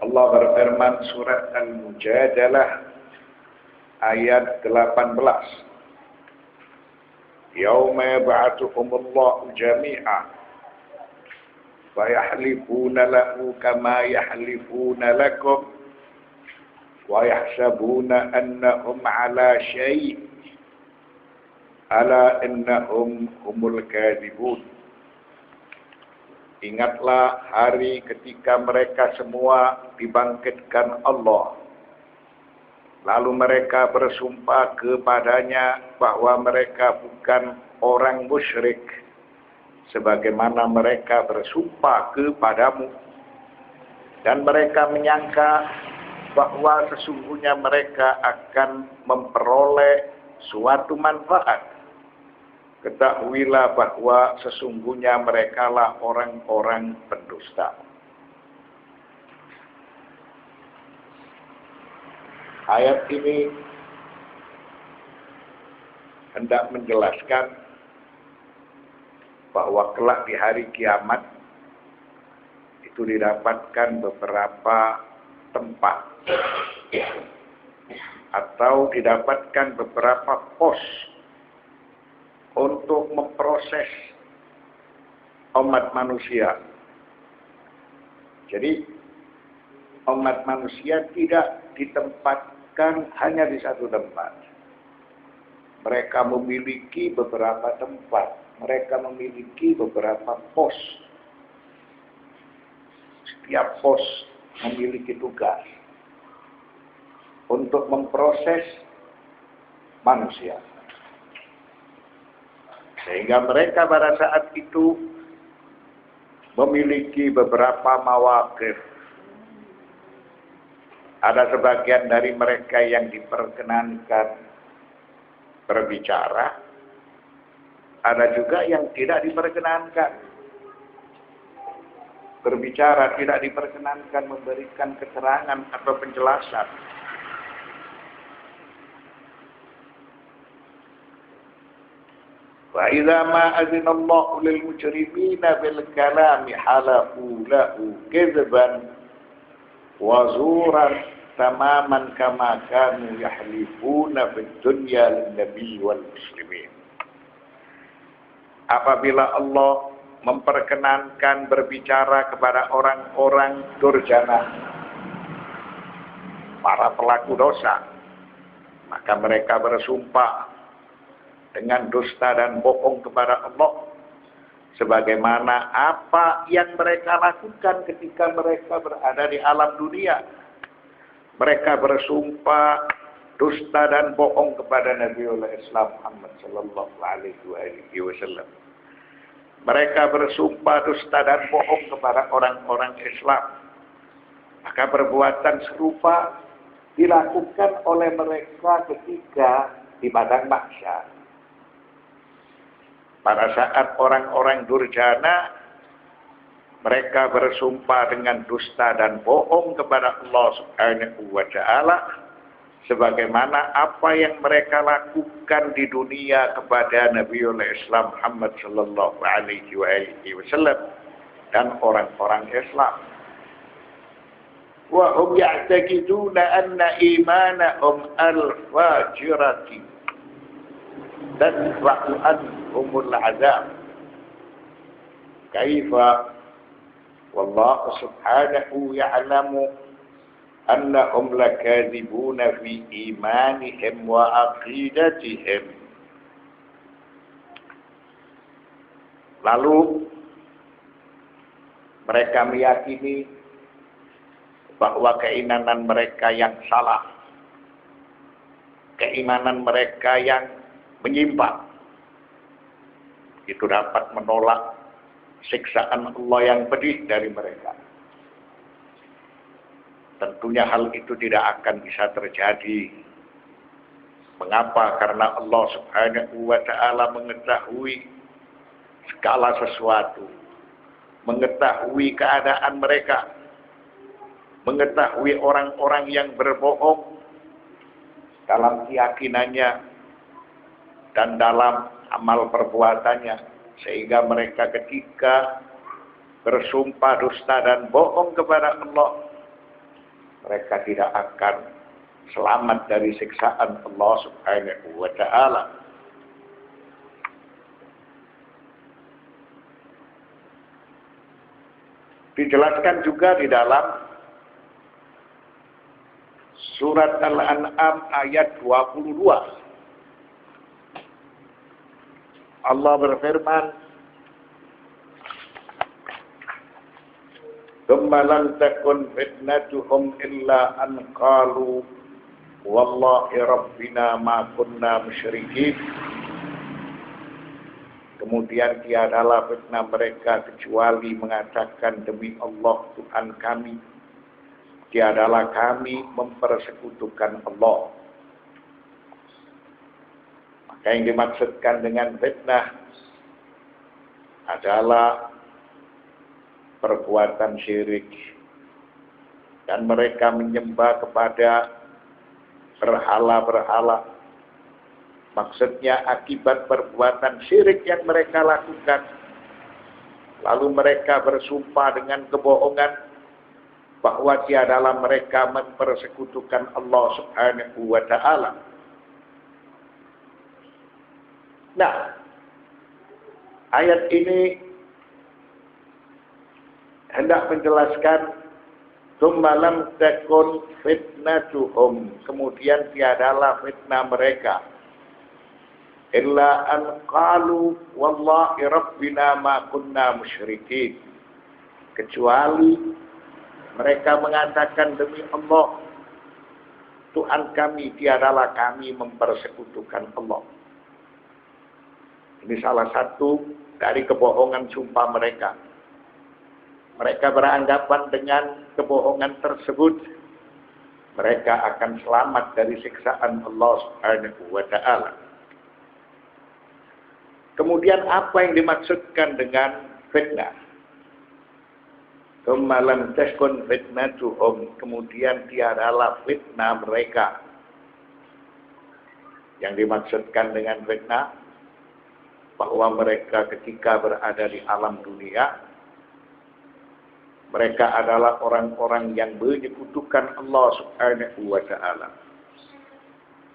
Allah berfirman surat Al-Mujadalah ayat 18. Yauma yab'atsuhumullahu jami'a wa yahlifuna lahu kama yahlifuna lakum wa yahsabuna annahum 'ala syai' ala innahum humul kadhibun. Ingatlah hari ketika mereka semua dibangkitkan Allah. Lalu mereka bersumpah kepadanya bahwa mereka bukan orang musyrik, sebagaimana mereka bersumpah kepadamu. Dan mereka menyangka bahwa sesungguhnya mereka akan memperoleh suatu manfaat. Ketahuilah bahwa sesungguhnya merekalah orang-orang pendusta. Ayat ini hendak menjelaskan bahwa kelak di hari kiamat itu didapatkan beberapa tempat atau didapatkan beberapa pos untuk memproses umat manusia. Jadi umat manusia tidak ditempatkan hanya di satu tempat. Mereka memiliki beberapa tempat. Mereka memiliki beberapa pos. Setiap pos memiliki tugas untuk memproses manusia. Sehingga mereka pada saat itu memiliki beberapa mawaqif. Ada sebagian dari mereka yang diperkenankan berbicara. Ada juga yang tidak diperkenankan berbicara, tidak diperkenankan memberikan keterangan atau penjelasan. Wa idza ma azina Allahu lil mujrimina bil kalami halafu lahu kadzban wa zuran tamaman kama kanu yahlifuna fid dunya lin nabi wal muslimin. Apabila Allah memperkenankan berbicara kepada orang-orang durjana, para pelaku dosa, maka mereka bersumpah dengan dusta dan bohong kepada Allah, sebagaimana apa yang mereka lakukan ketika mereka berada di alam dunia. Mereka bersumpah dusta dan bohong kepada Nabiullah Islam Muhammad sallallahu alaihi wasallam. Mereka bersumpah dusta dan bohong kepada orang-orang Islam. Maka perbuatan serupa dilakukan oleh mereka ketika di padang mahsyar. Pada saat orang-orang durjana, mereka bersumpah dengan dusta dan bohong kepada Allah Subhanahu wa Ta'ala, sebagaimana apa yang mereka lakukan di dunia kepada Nabiullah Islam Muhammad sallallahu alaihi wasallam dan orang-orang Islam. Wa hum ya'taqiduna anna imanahum al-fajirati tadfa'u anhumul 'adzab. Kaifa wallahu subhanahu ya'lamu annahum lakadzibuna fi imanihim wa aqidatihim. Lalu mereka meyakini bahwa keimanan mereka yang salah, keimanan mereka yang menyimpang, itu dapat menolak siksaan Allah yang pedih dari mereka. Tentunya hal itu tidak akan bisa terjadi. Mengapa? Karena Allah Subhanahu wa Ta'ala mengetahui segala sesuatu, mengetahui keadaan mereka, mengetahui orang-orang yang berbohong dalam keyakinannya dan dalam amal perbuatannya, sehingga mereka ketika bersumpah dusta dan bohong kepada Allah, mereka tidak akan selamat dari siksaan Allah Subhanahu wa ta'ala. Dijelaskan juga di dalam surat Al-An'am ayat 22. Allah berfirman, "Tsumma lam takun fitnatuhum illa an qalu wallahi rabbina ma kunna musyrikin." Kemudian tiadalah fitnah mereka kecuali mengatakan, demi Allah Tuhan kami, tiadalah kami mempersekutukan Allah. Maka yang dimaksudkan dengan fitnah adalah perbuatan syirik. Dan mereka menyembah kepada berhala-berhala. Maksudnya akibat perbuatan syirik yang mereka lakukan. Lalu mereka bersumpah dengan kebohongan bahwa tiadalah mereka mempersekutukan Allah Subhanahu wa ta'ala. Nah, ayat ini hendak menjelaskan tsumma lam takun fitnatuhum, kemudian tiadalah fitnah mereka, illa an qalu wallahi rabbina ma kunna musyrikin, kecuali mereka mengatakan, demi Allah Tuhan kami, tiadalah kami mempersekutukan Allah. Ini salah satu dari kebohongan sumpah mereka. Mereka beranggapan dengan kebohongan tersebut mereka akan selamat dari siksaan Allah Subhanahu wa ta'ala. Kemudian apa yang dimaksudkan dengan fitnah? Tsumma lam takun fitnatuhum, kemudian tiadalah fitnah mereka. Yang dimaksudkan dengan fitnah bahwa mereka ketika berada di alam dunia, mereka adalah orang-orang yang menyekutukan Allah Subhanahu wa ta'ala.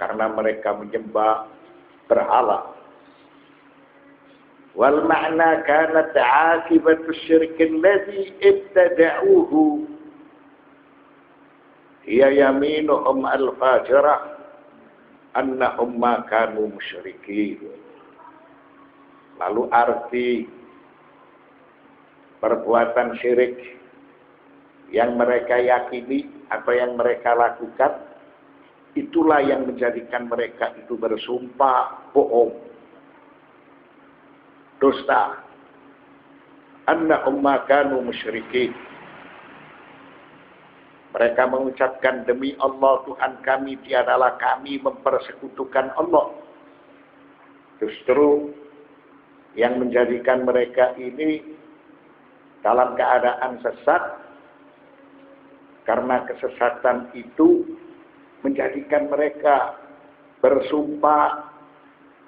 Karena mereka menyembah berhala. Wal ma'na kanat 'aqibatu syirk alladhi ibtada'uhu hiya yaminuhum al-fajirah annahum ma kanu musyrikin. Lalu arti perbuatan syirik yang mereka yakini atau yang mereka lakukan, itulah yang menjadikan mereka itu bersumpah bohong, dusta. Annahum ma kanu musyrikin. Mereka mengucapkan, demi Allah Tuhan kami, tiadalah kami mempersekutukan Allah. Justru yang menjadikan mereka ini dalam keadaan sesat, karena kesesatan itu menjadikan mereka bersumpah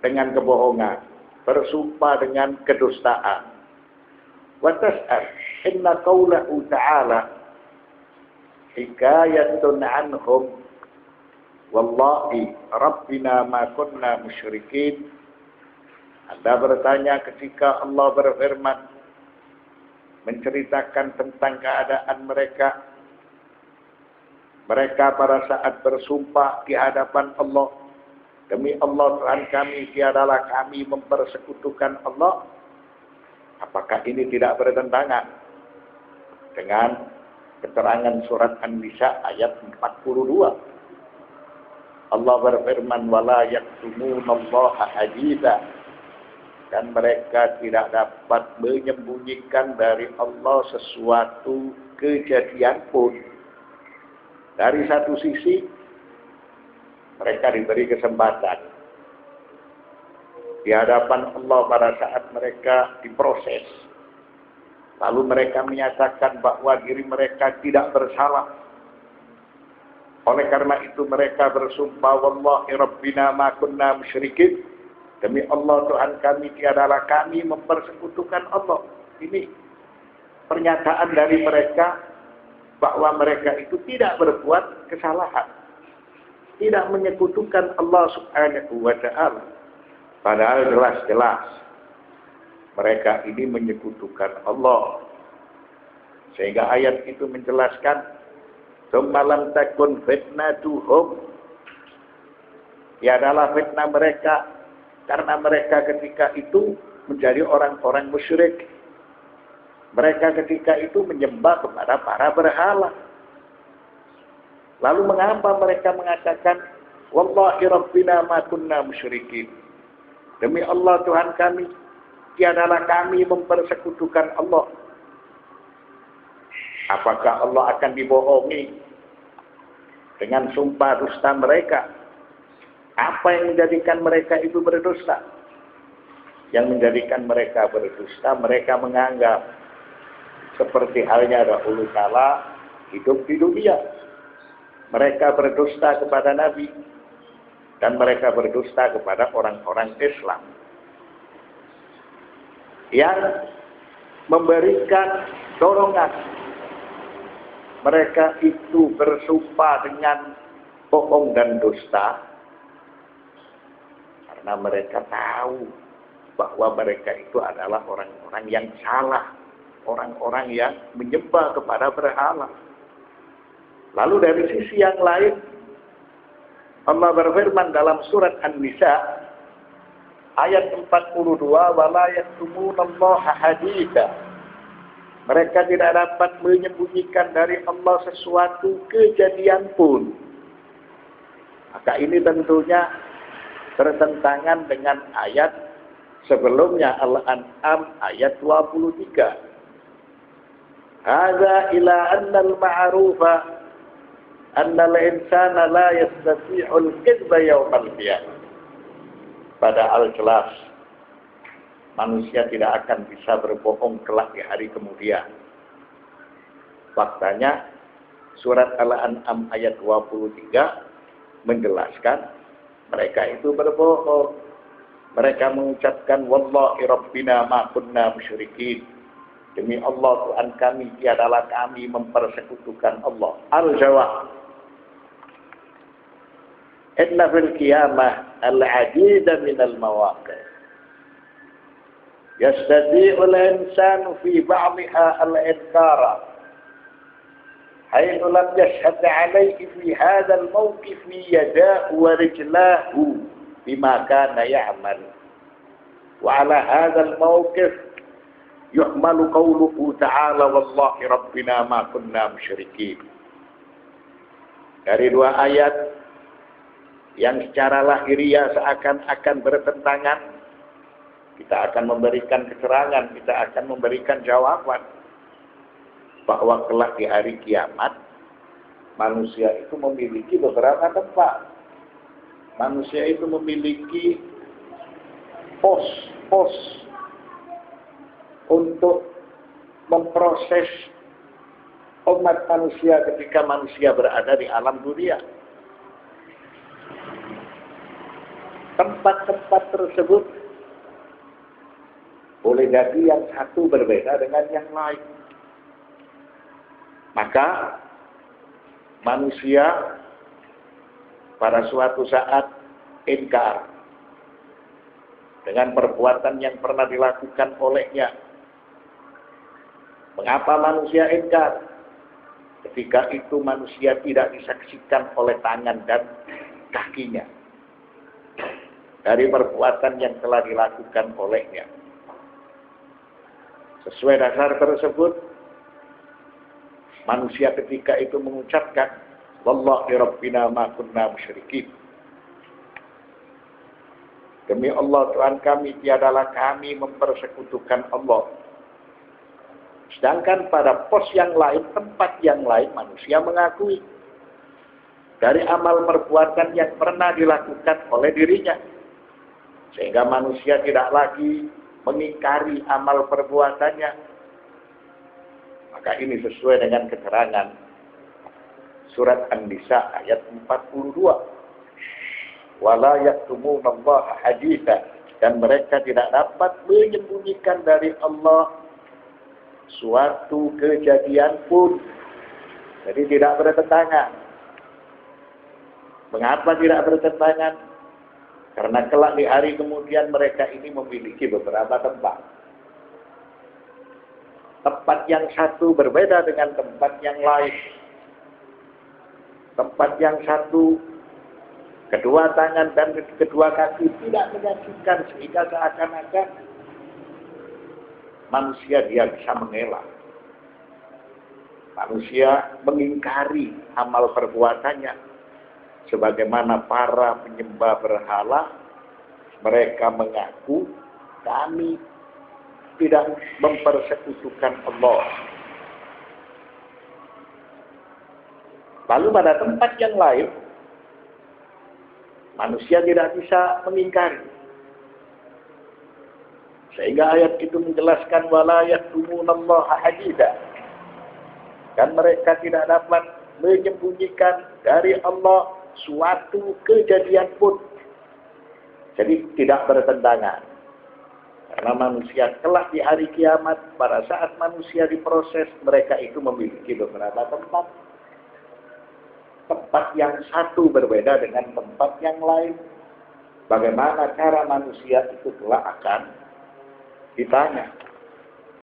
dengan kebohongan, bersumpah dengan kedustaan. Wa tas'al inna qawlahu ta'ala hikayatun anhum wallahi rabbina ma kunna musyrikin. Anda bertanya ketika Allah berfirman menceritakan tentang keadaan mereka. Mereka pada saat bersumpah di hadapan Allah, demi Allah Tuhan kami, tiadalah kami mempersekutukan Allah. Apakah ini tidak bertentangan dengan keterangan surat An-Nisa ayat 42? Allah berfirman, wala yaktumunallaha haditha, dan mereka tidak dapat menyembunyikan dari Allah sesuatu kejadian pun. Dari satu sisi, mereka diberi kesempatan di hadapan Allah pada saat mereka diproses. Lalu mereka menyatakan bahwa diri mereka tidak bersalah. Oleh karena itu mereka bersumpah, wallahi rabbina ma kunna musyrikin. Demi Allah Tuhan kami, tiadalah kami mempersekutukan Allah. Ini pernyataan dari mereka bahwa mereka itu tidak berbuat kesalahan, tidak menyekutukan Allah Subhanahu wa Ta'ala. Padahal jelas-jelas mereka ini menyekutukan Allah. Sehingga ayat itu menjelaskan, "Tsumma lam takun fitnatuhum." Tiadalah fitnah mereka karena mereka ketika itu menjadi orang-orang musyrik. Mereka ketika itu menyembah kepada para berhala. Lalu mengapa mereka mengatakan, "Wallahi rabbina ma kunna musyrikin." Demi Allah Tuhan kami, tiadalah kami mempersekutukan Allah. Apakah Allah akan dibohongi dengan sumpah dusta mereka? Apa yang menjadikan mereka itu berdusta? Yang menjadikan mereka berdusta, mereka menganggap seperti halnya dahulu kala hidup di dunia. Mereka berdusta kepada Nabi dan mereka berdusta kepada orang-orang Islam yang memberikan dorongan. Mereka itu bersumpah dengan bohong dan dusta karena mereka tahu bahwa mereka itu adalah orang-orang yang salah, orang-orang yang menyembah kepada berhala. Lalu dari sisi yang lain, Allah berfirman dalam surat An-Nisa ayat 42, "Wala yaktumunallaha haditsa." Mereka tidak dapat menyembunyikan dari Allah sesuatu kejadian pun. Maka ini tentunya bertentangan dengan ayat sebelumnya, Al-An'am ayat 23. "Hadza ila annal ma'rufa annal insana la yastati'ul kidba yawmal qiyamah." Padahal jelas manusia tidak akan bisa berbohong kelak di hari kemudian. Faktanya surat Al-An'am ayat 23 menjelaskan mereka itu berbohong. Mereka mengucapkan, "Wallahi rabbina ma kunna musyrikin." Demi Allah Tuhan kami, tiadalah kami mempersekutukan Allah. Al-Jawab, "Inna fil qiyamah al-'adida min al-mawaqif. Yastati'u al-insanu fi ba'dha al-inkara. Haythu lam yashhad 'alayhi fi hadha al-mawqif yadahu wa rijlahu bima kana ya'mal. Wa 'ala hadha al-mawqif yuhmalu qawluhu ta'ala wallahi rabbina ma kunna musyrikin." Dari dua ayat yang secara lahiriah seakan-akan bertentangan, kita akan memberikan keterangan, kita akan memberikan jawaban bahwa kelak di hari kiamat manusia itu memiliki beberapa tempat. Manusia itu memiliki pos-pos untuk memproses umat manusia ketika manusia berada di alam dunia. Tempat-tempat tersebut boleh jadi yang satu berbeda dengan yang lain. Maka manusia pada suatu saat ingkar dengan perbuatan yang pernah dilakukan olehnya. Mengapa manusia ingkar? Ketika itu manusia tidak disaksikan oleh tangan dan kakinya dari perbuatan yang telah dilakukan olehnya. Sesuai dasar tersebut, manusia ketika itu mengucapkan, "Wallahi rabbina ma kunna musyrikin." Demi Allah Tuhan kami, tiadalah kami mempersekutukan Allah. Sedangkan pada pos yang lain, tempat yang lain, manusia mengakui dari amal perbuatan yang pernah dilakukan oleh dirinya. Sehingga manusia tidak lagi mengingkari amal perbuatannya. Maka ini sesuai dengan keterangan surat An-Nisa ayat 42. "Wala yaktumunallaha haditsa." Dan mereka tidak dapat menyembunyikan dari Allah suatu kejadian pun. Jadi tidak bertentangan. Mengapa tidak bertentangan? Karena kelak di hari kemudian mereka ini memiliki beberapa tempat. Tempat yang satu berbeda dengan tempat yang lain. Tempat yang satu, kedua tangan dan kedua kaki tidak menyaksikan sehingga seakan-akan manusia dia bisa mengelak. Manusia mengingkari amal perbuatannya. Sebagaimana para penyembah berhala, mereka mengaku kami tidak mempersekutukan Allah. Lalu pada tempat yang lain, manusia tidak bisa mengingkari. Sehingga ayat itu menjelaskan wala yaktumunallaha hadida. Dan mereka tidak dapat menyembunyikan dari Allah suatu kejadian pun. Jadi tidak bertentangan. Karena manusia kelak di hari kiamat, pada saat manusia diproses, mereka itu memiliki beberapa tempat. Tempat yang satu berbeda dengan tempat yang lain. Bagaimana cara manusia itu kelak akan ditanya.